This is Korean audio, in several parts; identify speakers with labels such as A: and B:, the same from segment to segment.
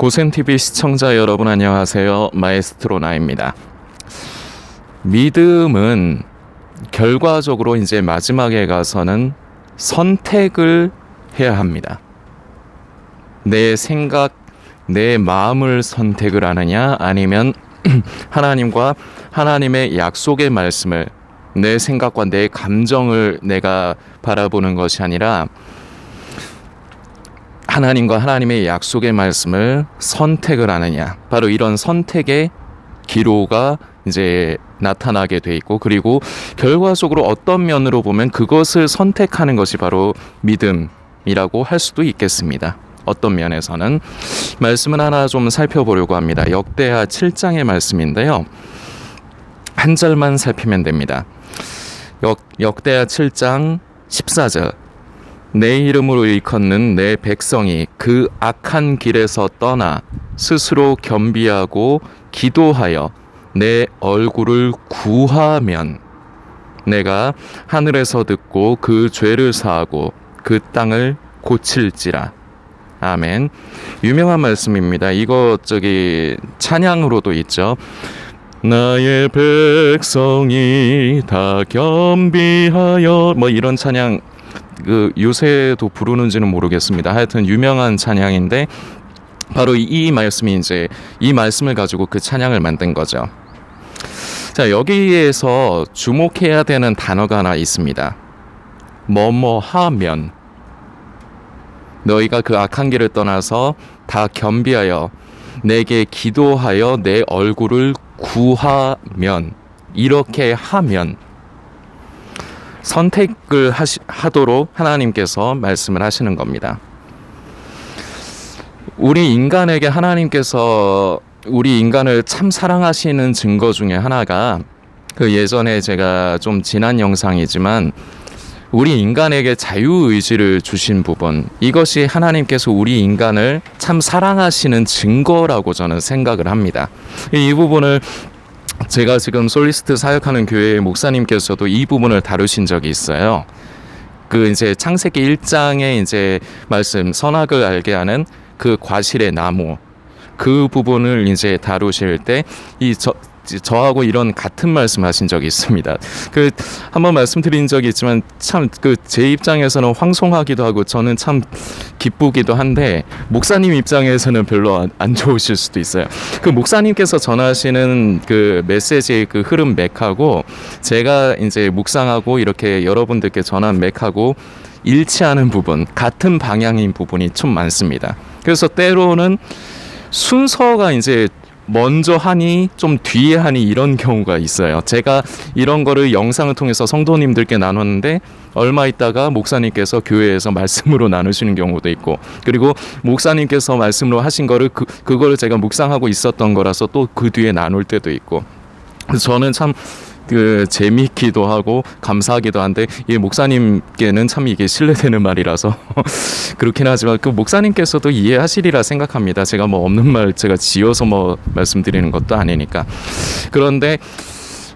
A: 고센TV 시청자 여러분 안녕하세요. 마에스트로 나입니다. 믿음은 결과적으로 이제 마지막에 가서는 선택을 해야 합니다. 내 생각, 내 마음을 선택을 하느냐 아니면 하나님과 하나님의 약속의 말씀을 내 생각과 내 감정을 내가 바라보는 것이 아니라 하나님과 하나님의 약속의 말씀을 선택을 하느냐, 바로 이런 선택의 기로가 이제 나타나게 돼 있고, 그리고 결과적으로 어떤 면으로 보면 그것을 선택하는 것이 바로 믿음이라고 할 수도 있겠습니다. 어떤 면에서는 말씀을 하나 좀 살펴보려고 합니다. 역대하 7장의 말씀인데요, 한 절만 살피면 됩니다. 역대하 7장 14절. 내 이름으로 일컫는 내 백성이 그 악한 길에서 떠나 스스로 겸비하고 기도하여 내 얼굴을 구하면 내가 하늘에서 듣고 그 죄를 사하고 그 땅을 고칠지라. 아멘. 유명한 말씀입니다. 이거 찬양으로도 있죠. 나의 백성이 다 겸비하여, 이런 찬양 요새도 부르는지는 모르겠습니다. 하여튼 유명한 찬양인데, 바로 이 말씀이 이제 이 말씀을 가지고 그 찬양을 만든 거죠. 자, 여기에서 주목해야 되는 단어가 하나 있습니다. 뭐뭐하면, 너희가 그 악한 길을 떠나서 다 겸비하여 내게 기도하여 내 얼굴을 구하면, 이렇게 하면 선택을 하도록 하나님께서 말씀을 하시는 겁니다. 우리 인간에게 하나님께서 우리 인간을 참 사랑하시는 증거 중에 하나가, 예전에 제가 좀 지난 영상이지만 우리 인간에게 자유의지를 주신 부분, 이것이 하나님께서 우리 인간을 참 사랑하시는 증거라고 저는 생각을 합니다. 이 부분을 제가 지금 솔리스트 사역하는 교회의 목사님께서도 이 부분을 다루신 적이 있어요. 이제 창세기 1장에 이제 말씀, 선악을 알게 하는 그 과실의 나무, 그 부분을 이제 다루실 때 저하고 이런 같은 말씀하신 적이 있습니다. 한번 말씀드린 적이 있지만 참 제 입장에서는 황송하기도 하고 저는 참 기쁘기도 한데, 목사님 입장에서는 별로 안 좋으실 수도 있어요. 목사님께서 전하시는 메시지의 흐름 맥하고 제가 이제 묵상하고 이렇게 여러분들께 전한 맥하고 일치하는 부분, 같은 방향인 부분이 좀 많습니다. 그래서 때로는 순서가 이제 먼저 하니 좀 뒤에 하니 이런 경우가 있어요. 제가 이런 거를 영상을 통해서 성도님들께 나눴는데 얼마 있다가 목사님께서 교회에서 말씀으로 나누시는 경우도 있고, 그리고 목사님께서 말씀으로 하신 거를 그거를 제가 묵상하고 있었던 거라서 또 그 뒤에 나눌 때도 있고, 그래서 저는 참 재미있기도 하고 감사하기도 한데, 이 목사님께는 참 이게 신뢰되는 말이라서 그렇긴 하지만 목사님께서도 이해하시리라 생각합니다. 제가 없는 말 제가 지어서 말씀드리는 것도 아니니까. 그런데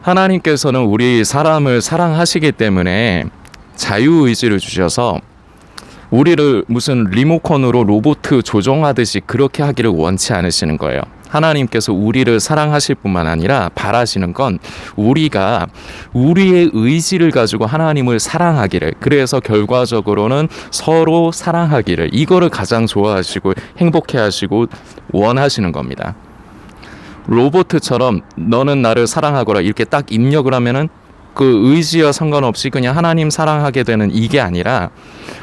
A: 하나님께서는 우리 사람을 사랑하시기 때문에 자유의지를 주셔서 우리를 무슨 리모컨으로 로봇 조종하듯이 그렇게 하기를 원치 않으시는 거예요. 하나님께서 우리를 사랑하실 뿐만 아니라 바라시는 건 우리가 우리의 의지를 가지고 하나님을 사랑하기를, 그래서 결과적으로는 서로 사랑하기를, 이거를 가장 좋아하시고 행복해하시고 원하시는 겁니다. 로봇처럼 너는 나를 사랑하거라 이렇게 딱 입력을 하면은 의지와 상관없이 그냥 하나님 사랑하게 되는 이게 아니라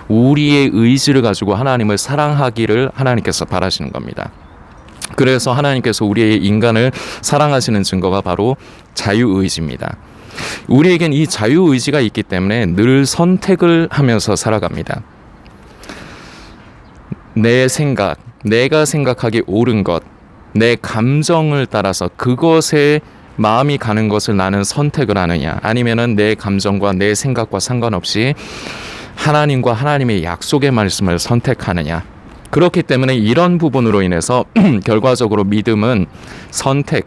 A: 우리의 의지를 가지고 하나님을 사랑하기를 하나님께서 바라시는 겁니다. 그래서 하나님께서 우리의 인간을 사랑하시는 증거가 바로 자유의지입니다. 우리에겐 이 자유의지가 있기 때문에 늘 선택을 하면서 살아갑니다. 내 생각, 내가 생각하기 옳은 것, 내 감정을 따라서 그것에 마음이 가는 것을 나는 선택을 하느냐, 아니면은 내 감정과 내 생각과 상관없이 하나님과 하나님의 약속의 말씀을 선택하느냐. 그렇기 때문에 이런 부분으로 인해서 결과적으로 믿음은 선택에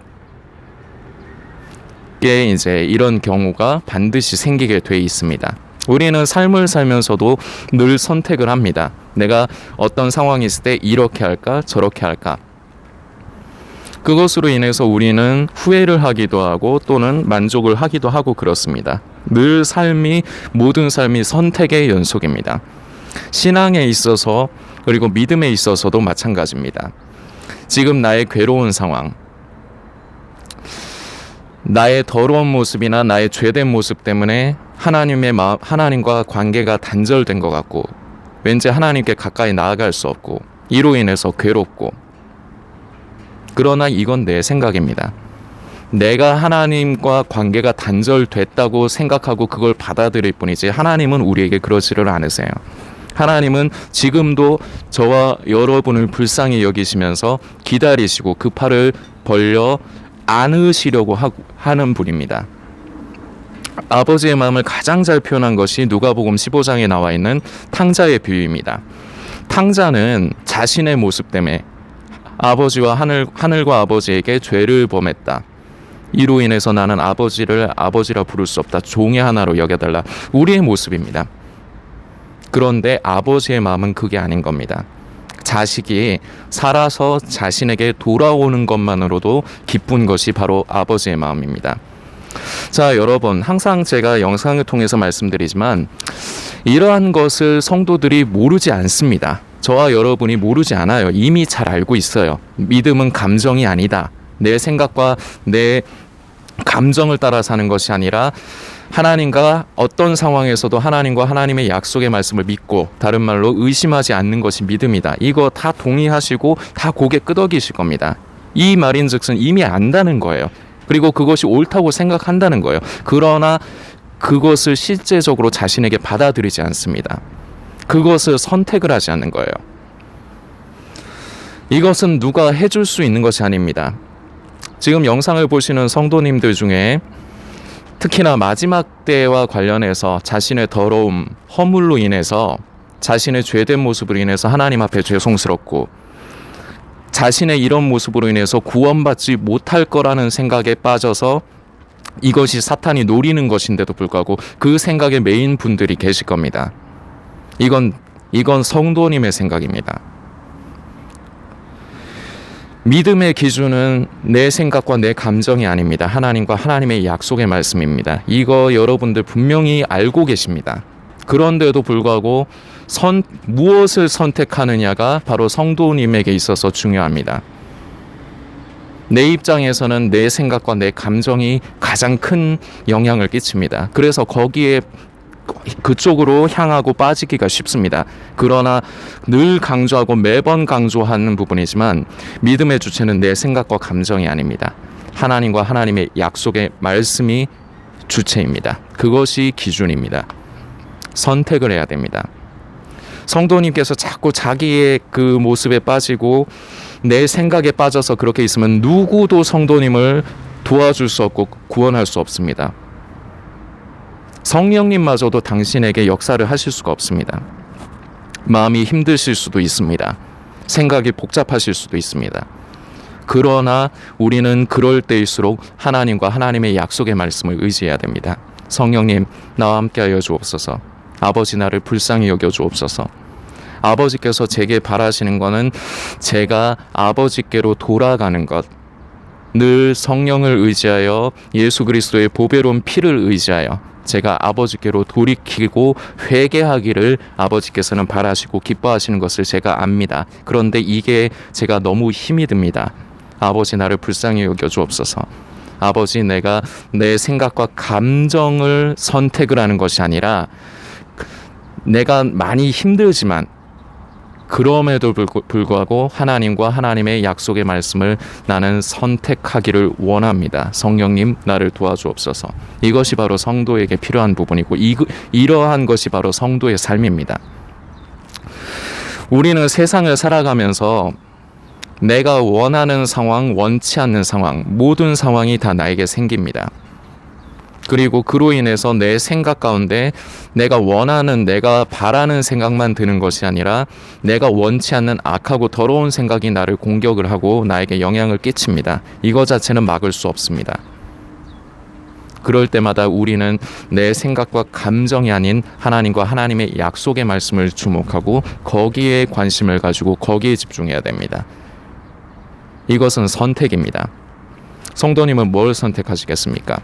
A: 이제 이런 경우가 반드시 생기게 돼 있습니다. 우리는 삶을 살면서도 늘 선택을 합니다. 내가 어떤 상황이 있을 때 이렇게 할까 저렇게 할까. 그것으로 인해서 우리는 후회를 하기도 하고 또는 만족을 하기도 하고 그렇습니다. 늘 모든 삶이 선택의 연속입니다. 신앙에 있어서 그리고 믿음에 있어서도 마찬가지입니다. 지금 나의 괴로운 상황, 나의 더러운 모습이나 나의 죄된 모습 때문에 하나님과 관계가 단절된 것 같고 왠지 하나님께 가까이 나아갈 수 없고 이로 인해서 괴롭고, 그러나 이건 내 생각입니다. 내가 하나님과 관계가 단절됐다고 생각하고 그걸 받아들일 뿐이지 하나님은 우리에게 그러지를 않으세요. 하나님은 지금도 저와 여러분을 불쌍히 여기시면서 기다리시고 그 팔을 벌려 안으시려고 하는 분입니다. 아버지의 마음을 가장 잘 표현한 것이 누가복음 15장에 나와 있는 탕자의 비유입니다. 탕자는 자신의 모습 때문에 하늘과 아버지에게 죄를 범했다. 이로 인해서 나는 아버지를 아버지라 부를 수 없다. 종의 하나로 여겨달라. 우리의 모습입니다. 그런데 아버지의 마음은 그게 아닌 겁니다. 자식이 살아서 자신에게 돌아오는 것만으로도 기쁜 것이 바로 아버지의 마음입니다. 자, 여러분, 항상 제가 영상을 통해서 말씀드리지만 이러한 것을 성도들이 모르지 않습니다. 저와 여러분이 모르지 않아요. 이미 잘 알고 있어요. 믿음은 감정이 아니다. 내 생각과 내 감정을 따라 사는 것이 아니라 하나님과 어떤 상황에서도 하나님과 하나님의 약속의 말씀을 믿고, 다른 말로 의심하지 않는 것이 믿음이다. 이거 다 동의하시고 다 고개 끄덕이실 겁니다. 이 말인즉슨 이미 안다는 거예요. 그리고 그것이 옳다고 생각한다는 거예요. 그러나 그것을 실제적으로 자신에게 받아들이지 않습니다. 그것을 선택을 하지 않는 거예요. 이것은 누가 해줄 수 있는 것이 아닙니다. 지금 영상을 보시는 성도님들 중에 특히나 마지막 때와 관련해서 자신의 더러움, 허물로 인해서 자신의 죄된 모습으로 인해서 하나님 앞에 죄송스럽고 자신의 이런 모습으로 인해서 구원받지 못할 거라는 생각에 빠져서 이것이 사탄이 노리는 것인데도 불구하고 그 생각에 매인 분들이 계실 겁니다. 이건 성도님의 생각입니다. 믿음의 기준은 내 생각과 내 감정이 아닙니다. 하나님과 하나님의 약속의 말씀입니다. 이거 여러분들 분명히 알고 계십니다. 그런데도 불구하고 무엇을 선택하느냐가 바로 성도님에게 있어서 중요합니다. 내 입장에서는 내 생각과 내 감정이 가장 큰 영향을 끼칩니다. 그래서 그쪽으로 향하고 빠지기가 쉽습니다. 그러나 늘 강조하고 매번 강조하는 부분이지만 믿음의 주체는 내 생각과 감정이 아닙니다. 하나님과 하나님의 약속의 말씀이 주체입니다. 그것이 기준입니다. 선택을 해야 됩니다. 성도님께서 자꾸 자기의 그 모습에 빠지고 내 생각에 빠져서 그렇게 있으면 누구도 성도님을 도와줄 수 없고 구원할 수 없습니다. 성령님마저도 당신에게 역사를 하실 수가 없습니다. 마음이 힘드실 수도 있습니다. 생각이 복잡하실 수도 있습니다. 그러나 우리는 그럴 때일수록 하나님과 하나님의 약속의 말씀을 의지해야 됩니다. 성령님, 나와 함께하여 주옵소서. 아버지, 나를 불쌍히 여겨 주옵소서. 아버지께서 제게 바라시는 것은 제가 아버지께로 돌아가는 것, 늘 성령을 의지하여 예수 그리스도의 보배로운 피를 의지하여 제가 아버지께로 돌이키고 회개하기를 아버지께서는 바라시고 기뻐하시는 것을 제가 압니다. 그런데 이게 제가 너무 힘이 듭니다. 아버지, 나를 불쌍히 여겨 주옵소서. 아버지, 내가 내 생각과 감정을 선택을 하는 것이 아니라 내가 많이 힘들지만 그럼에도 불구하고 하나님과 하나님의 약속의 말씀을 나는 선택하기를 원합니다. 성령님, 나를 도와주옵소서. 이것이 바로 성도에게 필요한 부분이고 이러한 것이 바로 성도의 삶입니다. 우리는 세상을 살아가면서 내가 원하는 상황, 원치 않는 상황, 모든 상황이 다 나에게 생깁니다. 그리고 그로 인해서 내 생각 가운데 내가 원하는, 내가 바라는 생각만 드는 것이 아니라 내가 원치 않는 악하고 더러운 생각이 나를 공격을 하고 나에게 영향을 끼칩니다. 이거 자체는 막을 수 없습니다. 그럴 때마다 우리는 내 생각과 감정이 아닌 하나님과 하나님의 약속의 말씀을 주목하고 거기에 관심을 가지고 거기에 집중해야 됩니다. 이것은 선택입니다. 성도님은 뭘 선택하시겠습니까?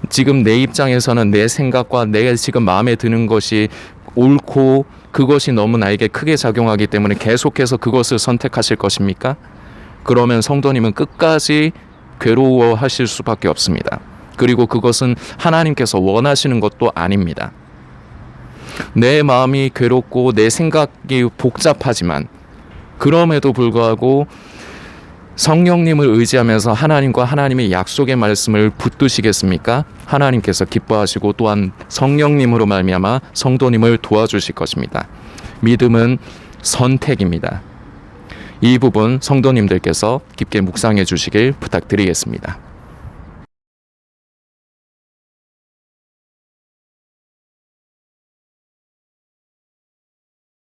A: 지금 내 입장에서는 내 생각과 내가 지금 마음에 드는 것이 옳고 그것이 너무 나에게 크게 작용하기 때문에 계속해서 그것을 선택하실 것입니까? 그러면 성도님은 끝까지 괴로워하실 수밖에 없습니다. 그리고 그것은 하나님께서 원하시는 것도 아닙니다. 내 마음이 괴롭고 내 생각이 복잡하지만 그럼에도 불구하고 성령님을 의지하면서 하나님과 하나님의 약속의 말씀을 붙드시겠습니까? 하나님께서 기뻐하시고 또한 성령님으로 말미암아 성도님을 도와주실 것입니다. 믿음은 선택입니다. 이 부분 성도님들께서 깊게 묵상해 주시길 부탁드리겠습니다.